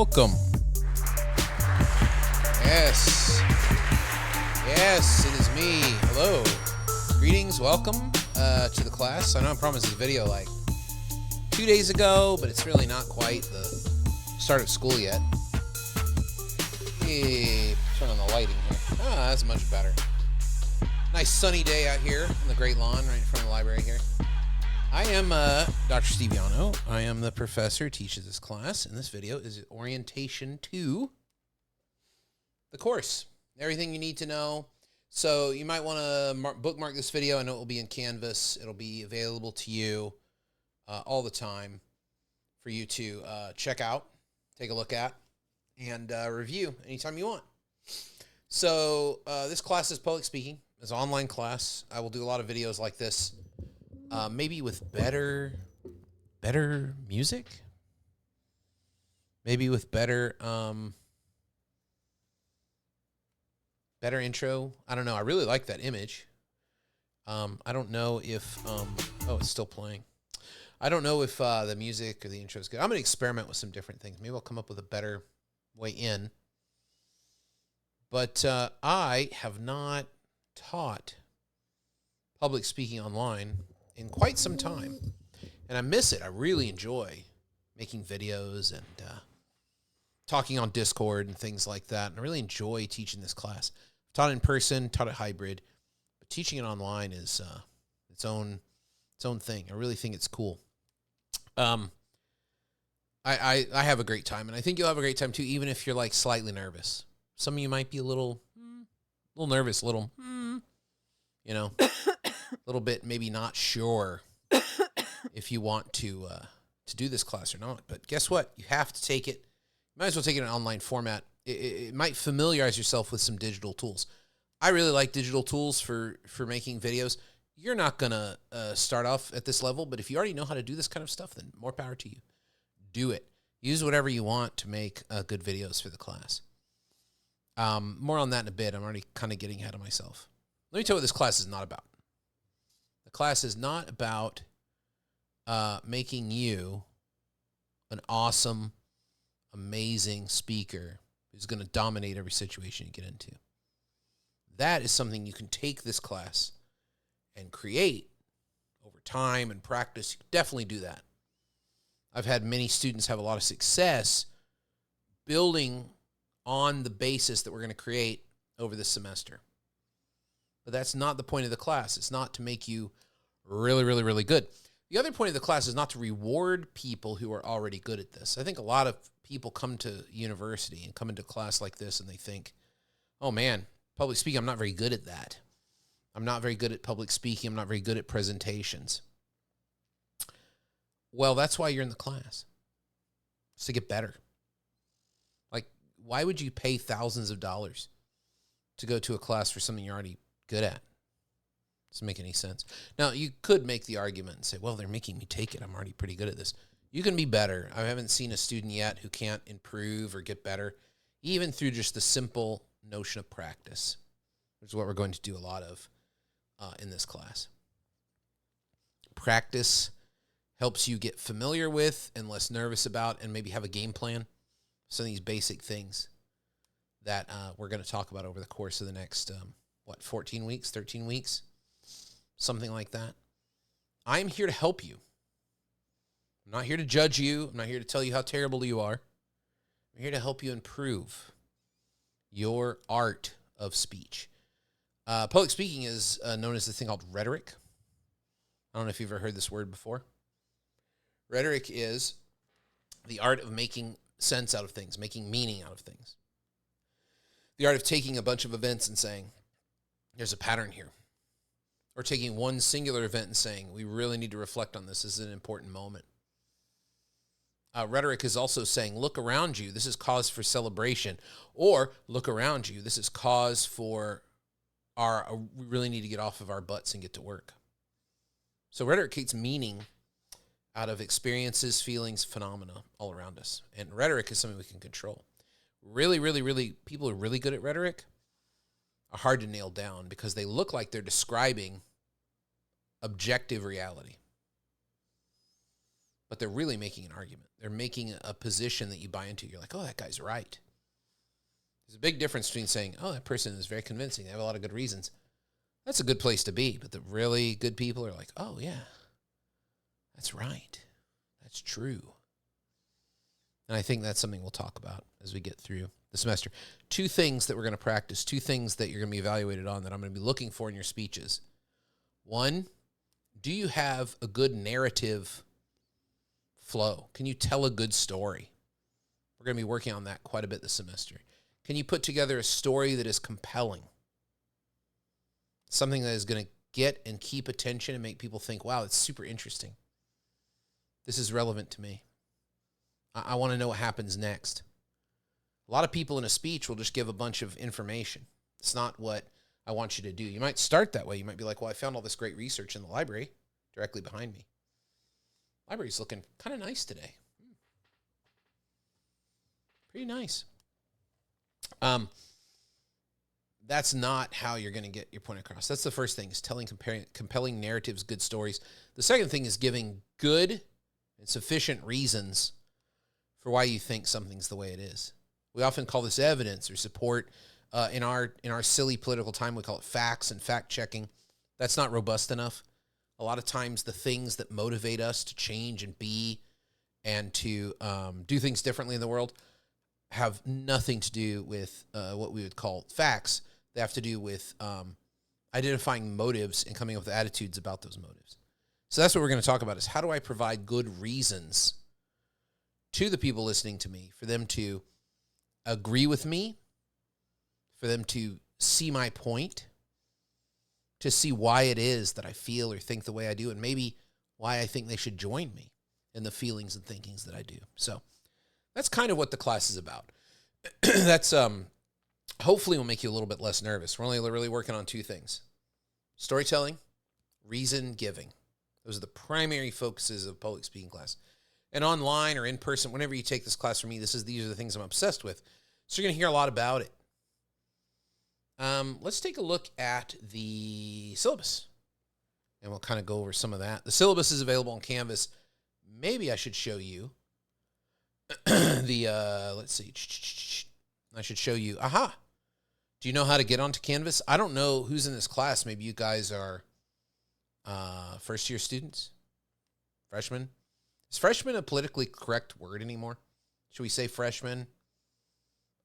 welcome. Yes, it is me. Hello. Greetings, welcome to the class. I know I promised this video like 2 days ago, but it's really not quite the start of school yet. Hey, turn on the lighting here. Ah, that's much better. Nice sunny day out here on the great lawn right in front of the library here. I am Dr. Steve Yano. I am the professor who teaches this class, and this video is orientation to the course. Everything you need to know. So you might want to bookmark this video. I know it will be in Canvas. It'll be available to you all the time for you to check out, take a look at, and review anytime you want. So this class is public speaking. It's an online class. I will do a lot of videos like this. Maybe with better music, maybe with better intro. I don't know. I really like that image. I don't know if, oh, it's still playing. I don't know if the music or the intro is good. I'm going to experiment with some different things. Maybe I'll come up with a better way in. But I have not taught public speaking online in quite some time, and I miss it. I really enjoy making videos and talking on Discord and things like that, and I really enjoy teaching this class. I've taught it in person, taught it hybrid, but teaching it online is its own thing. I really think it's cool. I have a great time, and I think you'll have a great time too, even if you're like slightly nervous. Some of you might be a little nervous, a little bit maybe not sure if you want to do this class or not. But guess what? You have to take it. You might as well take it in an online format. It might familiarize yourself with some digital tools. I really like digital tools for making videos. You're not going to start off at this level, but if you already know how to do this kind of stuff, then more power to you. Do it. Use whatever you want to make good videos for the class. More on that in a bit. I'm already kind of getting ahead of myself. Let me tell you what this class is not about. The class is not about making you an awesome, amazing speaker who's going to dominate every situation you get into. That is something you can take this class and create over time and practice. You can definitely do that. I've had many students have a lot of success building on the basis that we're going to create over this semester. But that's not the point of the class. It's not to make you really, really, really good. The other point of the class is not to reward people who are already good at this. I think a lot of people come to university and come into class like this and they think, oh man, public speaking, I'm not very good at that. I'm not very good at public speaking. I'm not very good at presentations. Well, that's why you're in the class. It's to get better. Like, why would you pay thousands of dollars to go to a class for something you're already good at? Doesn't make any sense. Now, you could make the argument and say, well, they're making me take it. I'm already pretty good at this. You can be better. I haven't seen a student yet who can't improve or get better, even through just the simple notion of practice, which is what we're going to do a lot of in this class. Practice helps you get familiar with and less nervous about and maybe have a game plan. Some of these basic things that we're going to talk about over the course of the next, 14 weeks, 13 weeks, something like that. I'm here to help you. I'm not here to judge you. I'm not here to tell you how terrible you are. I'm here to help you improve your art of speech. Public speaking is known as the thing called rhetoric. I don't know if you've ever heard this word before. Rhetoric is the art of making sense out of things, making meaning out of things. The art of taking a bunch of events and saying, there's a pattern here. Or taking one singular event and saying, we really need to reflect on this. This is an important moment. Rhetoric is also saying, look around you. This is cause for celebration. Or look around you. This is cause for we really need to get off of our butts and get to work. So rhetoric creates meaning out of experiences, feelings, phenomena all around us. And rhetoric is something we can control. Really, really, really, people who are really good at rhetoric are hard to nail down because they look like they're describing objective reality. but they're really making an argument. They're making a position that you buy into. You're like, oh, that guy's right. There's a big difference between saying, oh, that person is very convincing. They have a lot of good reasons. That's a good place to be. But the really good people are like, oh, yeah, that's right. That's true. And I think that's something we'll talk about as we get through the semester. 2 things that we're going to practice, 2 things that you're going to be evaluated on that I'm going to be looking for in your speeches. 1, do you have a good narrative flow? Can you tell a good story? We're going to be working on that quite a bit this semester. Can you put together a story that is compelling? Something that is going to get and keep attention and make people think, wow, it's super interesting. This is relevant to me. I want to know what happens next. A lot of people in a speech will just give a bunch of information. It's not what I want you to do. You might start that way. You might be like, well, I found all this great research in the library directly behind me. Library's looking kind of nice today. Pretty nice. That's not how you're going to get your point across. That's the first thing, is telling compelling narratives, good stories. The second thing is giving good and sufficient reasons for why you think something's the way it is. We often call this evidence or support. In our silly political time, we call it facts and fact-checking. That's not robust enough. A lot of times the things that motivate us to change and be and to do things differently in the world have nothing to do with what we would call facts. They have to do with identifying motives and coming up with attitudes about those motives. So that's what we're going to talk about, is how do I provide good reasons to the people listening to me for them to agree with me, for them to see my point, to see why it is that I feel or think the way I do, and maybe why I think they should join me in the feelings and thinkings that I do. So that's kind of what the class is about. That's hopefully will make you a little bit less nervous. We're only really working on 2 things: storytelling, reason giving. Those are the primary focuses of public speaking class. And online or in person, whenever you take this class from me, these are the things I'm obsessed with. So you're going to hear a lot about it. Let's take a look at the syllabus, and we'll kind of go over some of that. The syllabus is available on Canvas. Maybe I should show you let's see. I should show you. Aha. Do you know how to get onto Canvas? I don't know who's in this class. Maybe you guys are first-year students, freshmen. Is freshman a politically correct word anymore? Should we say freshmen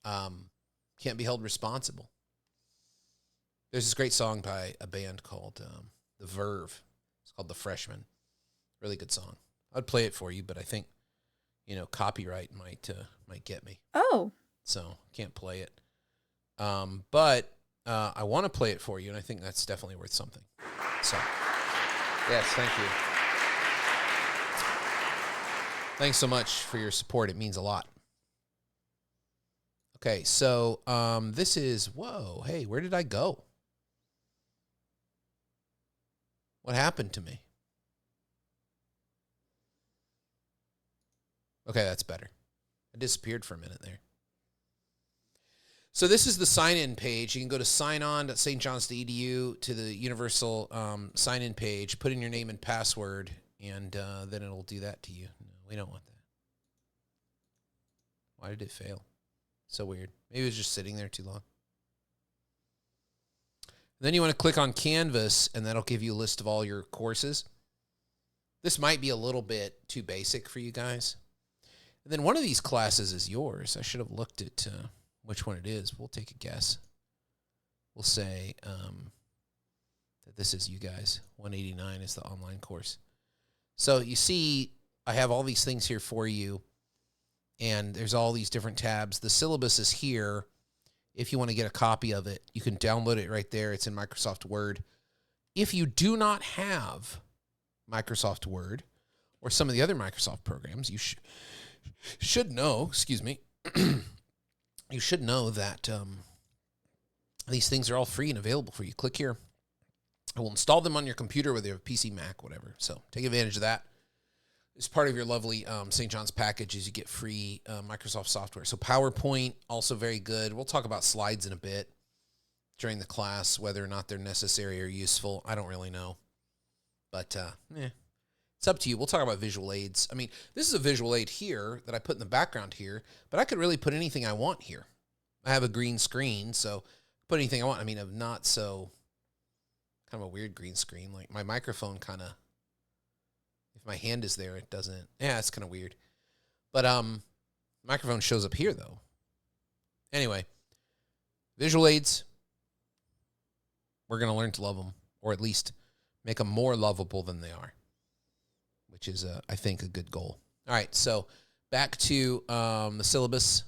can't be held responsible? There's this great song by a band called The Verve. It's called The Freshman. Really good song. I'd play it for you, but I think, copyright might get me. Oh. So can't play it. But I want to play it for you, and I think that's definitely worth something. So, yes, thank you. Thanks so much for your support. It means a lot. Okay, so this is, whoa, hey, where did I go? What happened to me? Okay, that's better. I disappeared for a minute there. So this is the sign-in page. You can go to signon.stjohns.edu to the universal sign-in page, put in your name and password, and then it'll do that to you. No, we don't want that. Why did it fail? So weird. Maybe it was just sitting there too long. Then you want to click on Canvas, and that'll give you a list of all your courses. This might be a little bit too basic for you guys. And then one of these classes is yours. I should have looked at which one it is. We'll take a guess. We'll say that this is you guys. 189 is the online course. So you see, I have all these things here for you, and there's all these different tabs. The syllabus is here. If you want to get a copy of it, you can download it right there. It's in Microsoft Word. If you do not have Microsoft Word or some of the other Microsoft programs, you should know, you should know that these things are all free and available for you. Click here. I will install them on your computer, whether you have a PC, Mac, whatever. So take advantage of that. As part of your lovely St. John's package is you get free Microsoft software. So PowerPoint, also very good. We'll talk about slides in a bit during the class, whether or not they're necessary or useful. I don't really know. But It's up to you. We'll talk about visual aids. I mean, this is a visual aid here that I put in the background here, but I could really put anything I want here. I have a green screen, so put anything I want. I mean, I'm not so kind of a weird green screen. Like my microphone kind of, if my hand is there, it doesn't. Yeah, it's kind of weird. But microphone shows up here though. Anyway, visual aids. We're going to learn to love them, or at least make them more lovable than they are, which is, I think, a good goal. All right, so back to the syllabus.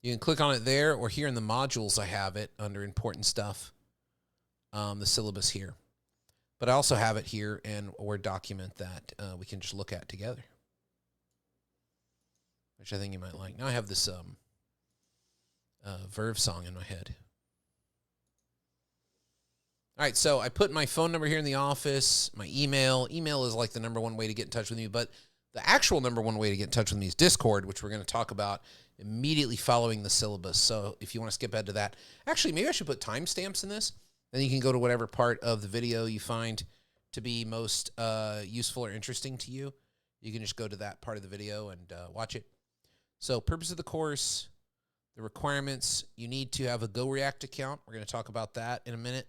You can click on it there, or here in the modules I have it under important stuff, the syllabus here. But I also have it here in a Word document that we can just look at together, which I think you might like. Now I have this Verve song in my head. All right, so I put my phone number here in the office, my email. Email is like the number one way to get in touch with me, but the actual number one way to get in touch with me is Discord, which we're going to talk about immediately following the syllabus. So if you want to skip ahead to that, actually, maybe I should put timestamps in this. Then you can go to whatever part of the video you find to be most useful or interesting to you. You can just go to that part of the video and watch it. So purpose of the course, the requirements, you need to have a GoReact account. We're going to talk about that in a minute.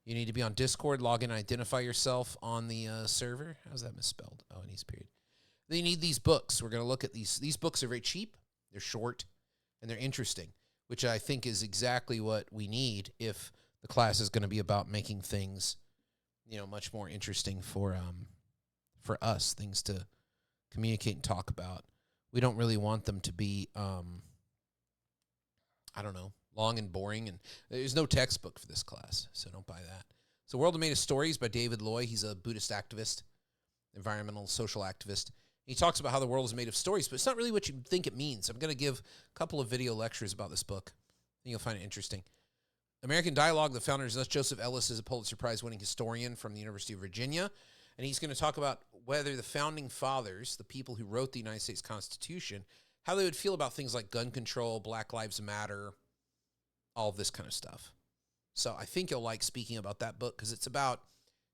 You need to be on Discord, log in, identify yourself on the server. How's that misspelled? Oh, it needs a period. Then you need these books. We're going to look at these. These books are very cheap. They're short, and they're interesting, which I think is exactly what we need if the class is going to be about making things, much more interesting for us, things to communicate and talk about. We don't really want them to be, long and boring, and there's no textbook for this class, so don't buy that. So World Made of Stories by David Loy. He's a Buddhist activist, environmental social activist. He talks about how the world is made of stories, but it's not really what you think it means. I'm going to give a couple of video lectures about this book. I think you'll find it interesting. American Dialogue, the founder is Joseph Ellis, is a Pulitzer Prize-winning historian from the University of Virginia, and he's going to talk about whether the founding fathers, the people who wrote the United States Constitution, how they would feel about things like gun control, Black Lives Matter, all of this kind of stuff. So I think you'll like speaking about that book because it's about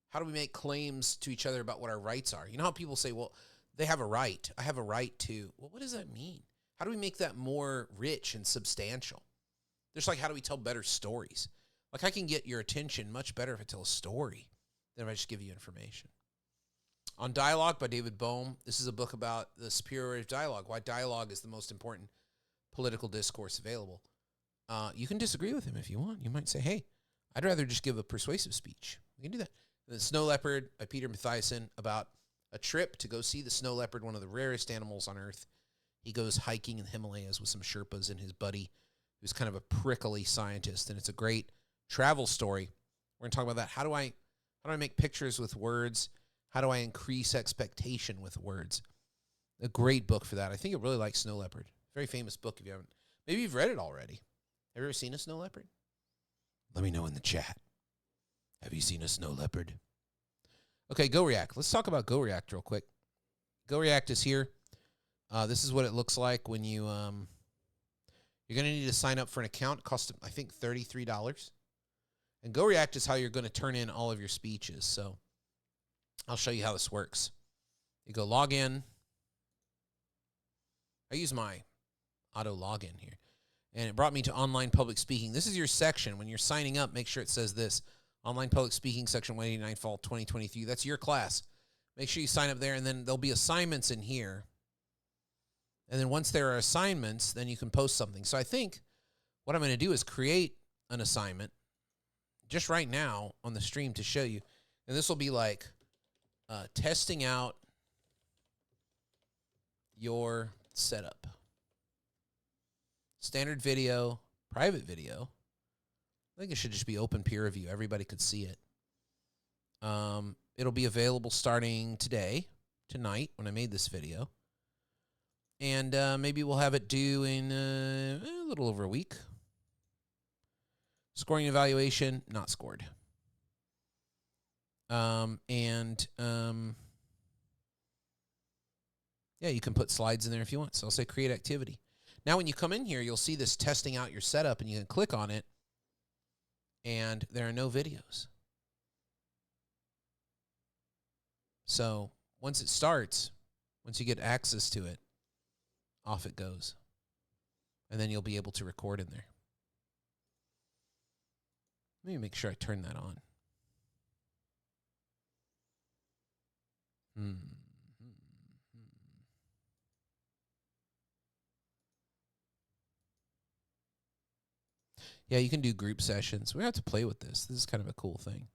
how do we make claims to each other about what our rights are. You know how people say, well, they have a right. I have a right to. Well, what does that mean? How do we make that more rich and substantial? Just like how do we tell better stories? Like I can get your attention much better if I tell a story than if I just give you information. On Dialogue by David Bohm, this is a book about the superiority of dialogue, why dialogue is the most important political discourse available. You can disagree with him if you want. You might say, hey, I'd rather just give a persuasive speech. We can do that. And The Snow Leopard by Peter Matthiessen, about a trip to go see the snow leopard, one of the rarest animals on Earth. He goes hiking in the Himalayas with some Sherpas and his buddy, who's kind of a prickly scientist, and it's a great travel story. We're going to talk about that. How do I make pictures with words? How do I increase expectation with words? A great book for that. I think you'll really like Snow Leopard. Very famous book if you haven't. Maybe you've read it already. Have you ever seen a snow leopard? Let me know in the chat. Have you seen a snow leopard? Okay, GoReact. Let's talk about GoReact real quick. GoReact is here. This is what it looks like when you, you're going to need to sign up for an account. It costs, I think, $33. And GoReact is how you're going to turn in all of your speeches. So I'll show you how this works. You go log in. I use my auto login here. And it brought me to online public speaking. This is your section. When you're signing up, make sure it says this. Online public speaking, section 189, fall 2023. That's your class. Make sure you sign up there, and then there'll be assignments in here. And then once there are assignments, then you can post something. So I think what I'm going to do is create an assignment just right now on the stream to show you. And this will be like testing out your setup. Standard video, private video. I think it should just be open peer review. Everybody could see it. It'll be available starting tonight, when I made this video. And maybe we'll have it due in a little over a week. Scoring evaluation, not scored. Yeah, you can put slides in there if you want. So I'll say create activity. Now, when you come in here, you'll see this testing out your setup, and you can click on it, and there are no videos. So once it starts, once you get access to it, off it goes. And then you'll be able to record in there. Let me make sure I turn that on. Yeah, you can do group sessions. We have to play with this. This is kind of a cool thing.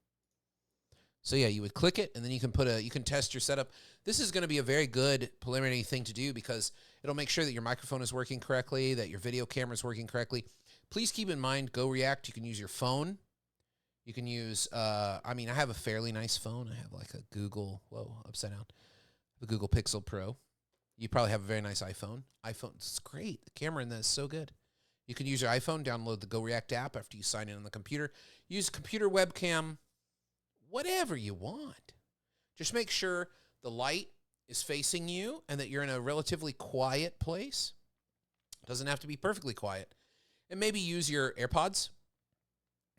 So yeah, you would click it, and then you can test your setup. This is going to be a very good preliminary thing to do because it'll make sure that your microphone is working correctly, that your video camera is working correctly. Please keep in mind, Go React, you can use your phone. You can use, I have a fairly nice phone. I have like a Google, upside down, the Google Pixel Pro. You probably have a very nice iPhone. It's great. The camera in that is so good. You can use your iPhone, download the Go React app after you sign in on the computer. Use computer webcam, whatever you want. Just make sure the light is facing you and that you're in a relatively quiet place. It doesn't have to be perfectly quiet. And maybe use your AirPods,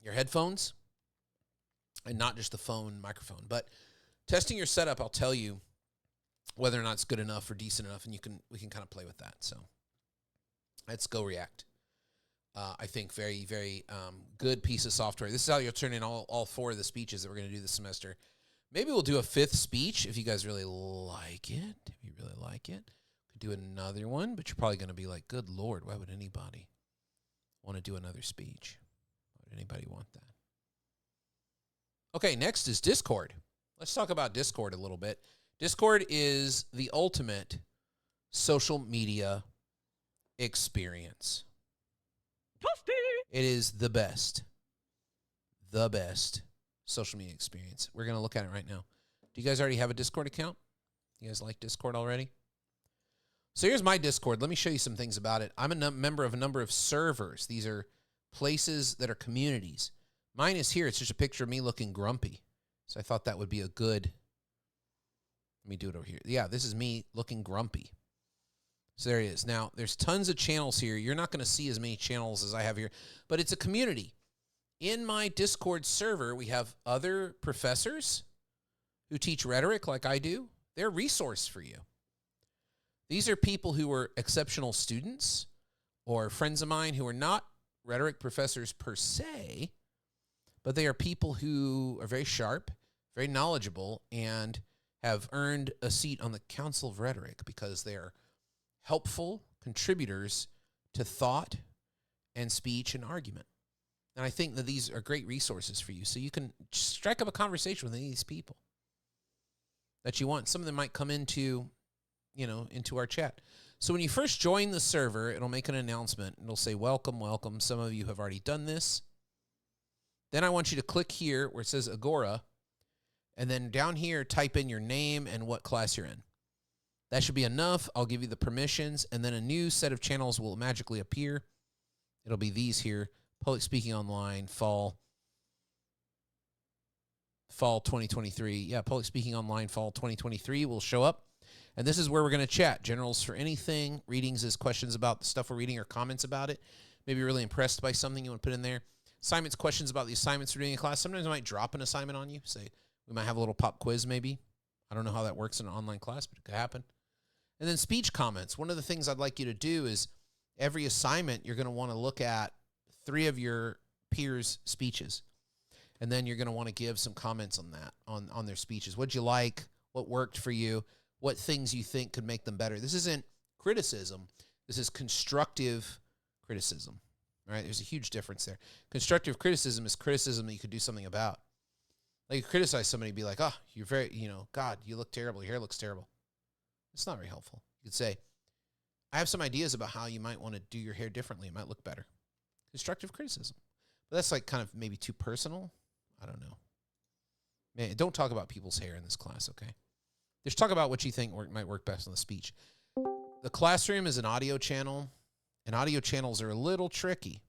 your headphones, and not just the phone microphone. But testing your setup, I'll tell you whether or not it's good enough or decent enough, and we can kind of play with that. So let's Go React. I think very, very good piece of software. This is how you'll turn in all 4 of the speeches that we're going to do this semester. Maybe we'll do a 5th speech if you guys really like it. If you really like it. Could do another one, but you're probably going to be like, good Lord, why would anybody want to do another speech? Why would anybody want that? Okay, next is Discord. Let's talk about Discord a little bit. Discord is the ultimate social media experience. It is the best social media experience. We're going to look at it right now. Do you guys already have a Discord account? You guys like Discord already? So here's my Discord. Let me show you some things about it. I'm a member of a number of servers. These are places that are communities. Mine is here. It's just a picture of me looking grumpy. So I thought that would be a good... Let me do it over here. Yeah, this is me looking grumpy. So there it is. Now, there's tons of channels here. You're not going to see as many channels as I have here, but it's a community. In my Discord server, we have other professors who teach rhetoric like I do. They're a resource for you. These are people who are exceptional students or friends of mine who are not rhetoric professors per se, but they are people who are very sharp, very knowledgeable, and have earned a seat on the Council of Rhetoric because they're helpful contributors to thought and speech and argument. And I think that these are great resources for you. So you can strike up a conversation with any of these people that you want. Some of them might come into our chat. So when you first join the server, it'll make an announcement. It'll say, welcome, welcome. Some of you have already done this. Then I want you to click here where it says Agora. And then down here, type in your name and what class you're in. That should be enough. I'll give you the permissions, and then a new set of channels will magically appear. It'll be these here, Public Speaking Online, Fall 2023. Yeah, Public Speaking Online, Fall 2023 will show up. And this is where we're going to chat. Generals for anything. Readings is questions about the stuff we're reading or comments about it. Maybe you're really impressed by something you want to put in there. Assignments, questions about the assignments we're doing in class. Sometimes I might drop an assignment on you. Say, we might have a little pop quiz maybe. I don't know how that works in an online class, but it could happen. And then speech comments. One of the things I'd like you to do is every assignment, you're going to want to look at 3 of your peers' speeches. And then you're going to want to give some comments on that, on their speeches. What'd you like? What worked for you? What things you think could make them better? This isn't criticism. This is constructive criticism. All right? There's a huge difference there. Constructive criticism is criticism that you could do something about. Like you criticize somebody and be like, oh, you're very, God, you look terrible. Your hair looks terrible. It's not very helpful. You could say, I have some ideas about how you might want to do your hair differently. It might look better. Constructive criticism. But that's like kind of maybe too personal. I don't know. Man, don't talk about people's hair in this class, okay? Just talk about what you think might work best on the speech. The classroom is an audio channel, and audio channels are a little tricky.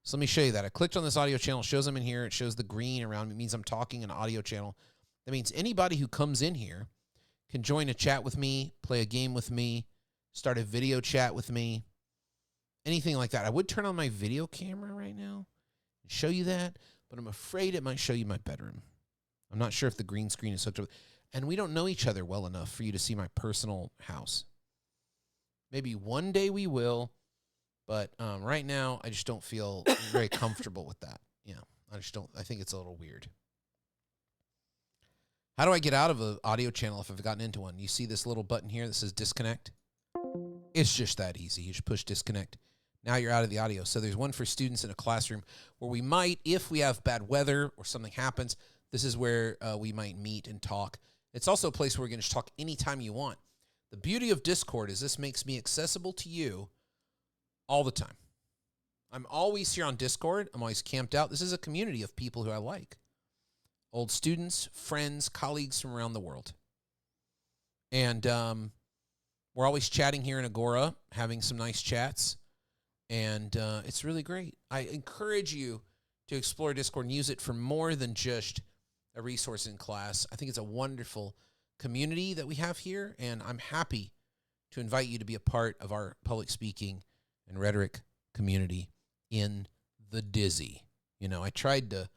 So let me show you that. I clicked on this audio channel. It shows them in here. It shows the green around me. It means I'm talking an audio channel. That means anybody who comes in here can join a chat with me, play a game with me, start a video chat with me, anything like that. I would turn on my video camera right now and show you that, but I'm afraid it might show you my bedroom. I'm not sure if the green screen is hooked up. And we don't know each other well enough for you to see my personal house. Maybe one day we will, but right now I just don't feel very comfortable with that. Yeah, I just don't. I think it's a little weird. How do I get out of an audio channel if I've gotten into one? You see this little button here that says disconnect? It's just that easy. You just push disconnect. Now you're out of the audio. So there's one for students in a classroom where we might, if we have bad weather or something happens, this is where we might meet and talk. It's also a place where we're going to talk anytime you want. The beauty of Discord is this makes me accessible to you all the time. I'm always here on Discord. I'm always camped out. This is a community of people who I like. Old students, friends, colleagues from around the world. And we're always chatting here in Agora, having some nice chats. And it's really great. I encourage you to explore Discord and use it for more than just a resource in class. I think it's a wonderful community that we have here, and I'm happy to invite you to be a part of our public speaking and rhetoric community in the Dizzy. You know, I tried to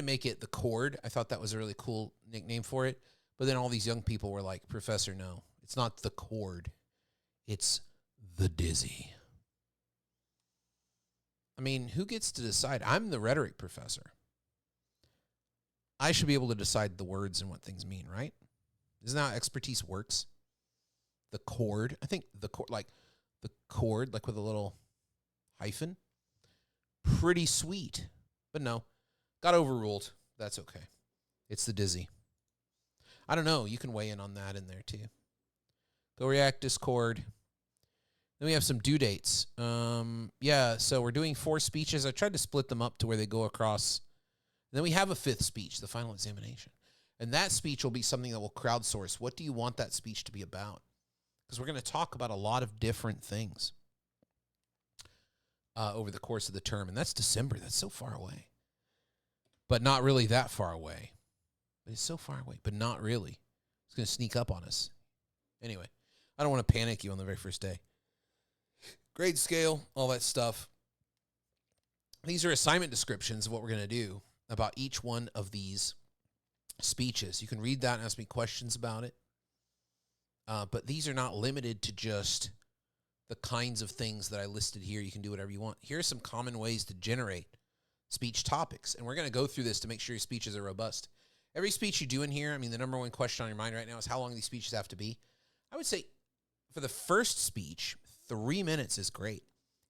make it the Cord. I thought that was a really cool nickname for it, but then all these young people were like, "Professor, no, it's not the Cord. It's the Dizzy." I mean, who gets to decide? I'm the rhetoric professor. I should be able to decide the words and what things mean, right? Isn't that how expertise works? The Cord. I think the Cord, like with a little hyphen. Pretty sweet. But no, got overruled. That's okay. It's the Dizzy. I don't know. You can weigh in on that in there too. Go React, Discord. Then we have some due dates. So we're doing 4 speeches. I tried to split them up to where they go across. And then we have a 5th speech, the final examination. And that speech will be something that will crowdsource. What do you want that speech to be about? Because we're going to talk about a lot of different things over the course of the term. And that's December. That's so far away. But not really that far away. But it's so far away, but not really. It's going to sneak up on us. Anyway, I don't want to panic you on the very first day. Grade scale, all that stuff. These are assignment descriptions of what we're going to do about each one of these speeches. You can read that and ask me questions about it. But these are not limited to just the kinds of things that I listed here. You can do whatever you want. Here are some common ways to generate speech topics. And we're going to go through this to make sure your speeches are robust. Every speech you do in here, I mean, the number one question on your mind right now is how long these speeches have to be. I would say for the first speech, 3 minutes is great.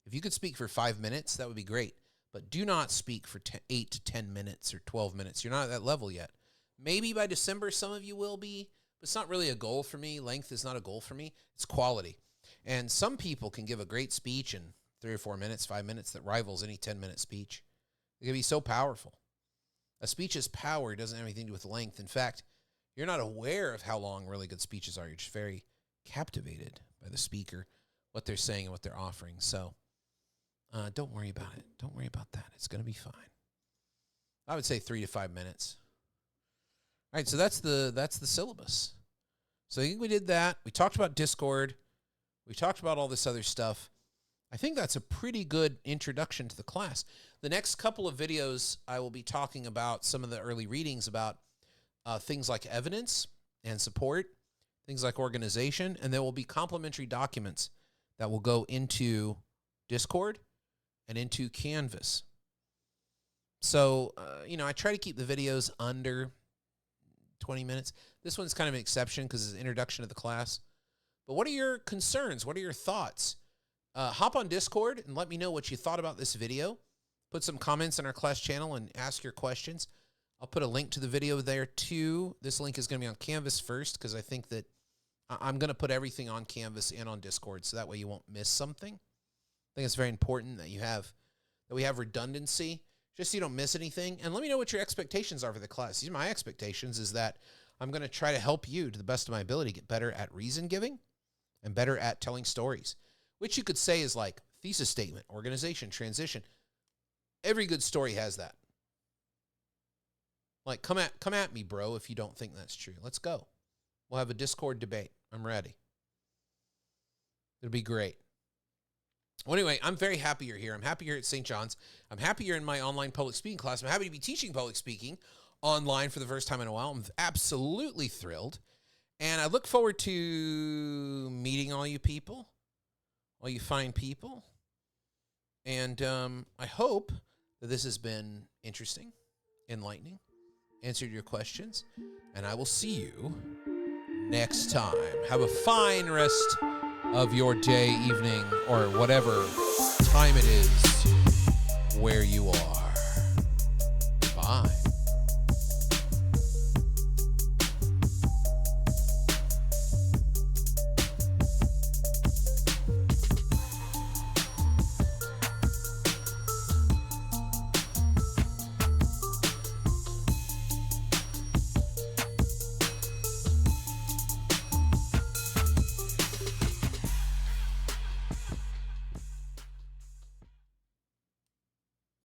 If you could speak for 5 minutes, that would be great. But do not speak for 8 to 10 minutes or 12 minutes. You're not at that level yet. Maybe by December, some of you will be, but it's not really a goal for me. Length is not a goal for me. It's quality. And some people can give a great speech in 3 or 4 minutes, 5 minutes that rivals any 10-minute speech. It can be so powerful. A speech's power doesn't have anything to do with length. In fact, you're not aware of how long really good speeches are. You're just very captivated by the speaker, what they're saying and what they're offering. So don't worry about it. Don't worry about that. It's going to be fine. I would say 3 to 5 minutes. All right, so that's the syllabus. So I think we did that. We talked about Discord. We talked about all this other stuff. I think that's a pretty good introduction to the class. The next couple of videos, I will be talking about some of the early readings about things like evidence and support, things like organization, and there will be complementary documents that will go into Discord and into Canvas. So, I try to keep the videos under 20 minutes. This one's kind of an exception because it's an introduction to the class. But what are your concerns? What are your thoughts? Hop on Discord and let me know what you thought about this video. Put some comments in our class channel and ask your questions. I'll put a link to the video there too. This link is going to be on Canvas first because I think that I'm going to put everything on Canvas and on Discord so that way you won't miss something. I think it's very important that we have redundancy just so you don't miss anything. And let me know what your expectations are for the class. These are my expectations is that I'm going to try to help you to the best of my ability get better at reason giving and better at telling stories, which you could say is like thesis statement, organization, transition. Every good story has that. Like, come at me, bro, if you don't think that's true. Let's go. We'll have a Discord debate. I'm ready. It'll be great. Well, anyway, I'm very happy you're here. I'm happy you're at St. John's. I'm happy you're in my online public speaking class. I'm happy to be teaching public speaking online for the first time in a while. I'm absolutely thrilled. And I look forward to meeting all you people, all you fine people. And I hope that this has been interesting, enlightening, answered your questions. And I will see you next time. Have a fine rest of your day, evening, or whatever time it is where you are. Bye.